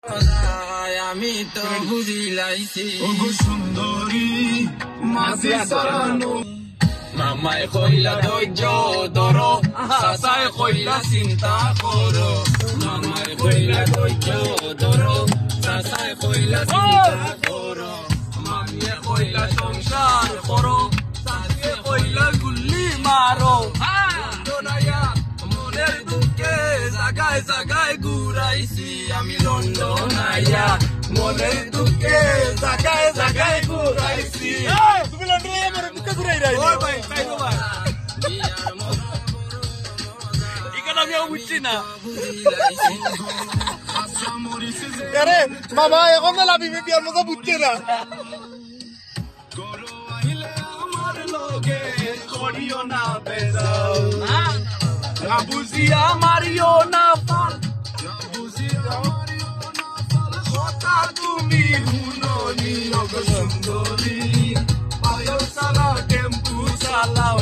আমি তো বুঝিলাইছি সুন্দরী মাঝে সারানো মামায় কইলা ধৈর্য ধরো চাচায় কইলা চিন্তা করো মামায় কইলা ধৈর্য ধরো চাচায় কইলা চিন্তা করো মামিয়ে কইলা সংসার করো চাচিয়ে কইলা গুল্লি মারো মনের দুঃখে জাগায় জাগায় ঘুরাইছি আমি লন্ডন আইয়া মনের দুঃখে জাগায় জাগায় ঘুরাইছি তুমি লন্ডনে আমার মুখে ঘুরাই রাই ওই ভাই তাইতো ভাই এখানে আমি বুঝছি না আরে মামা এখন না লাভি বিয়ার মজা বুঝছে না আমার লগে করিও না বেজাও না বুঝিয়া মারিও না পাল কথা তুমি শুনো নি সুন্দরী পায়ল সালা টেম্পু চালাও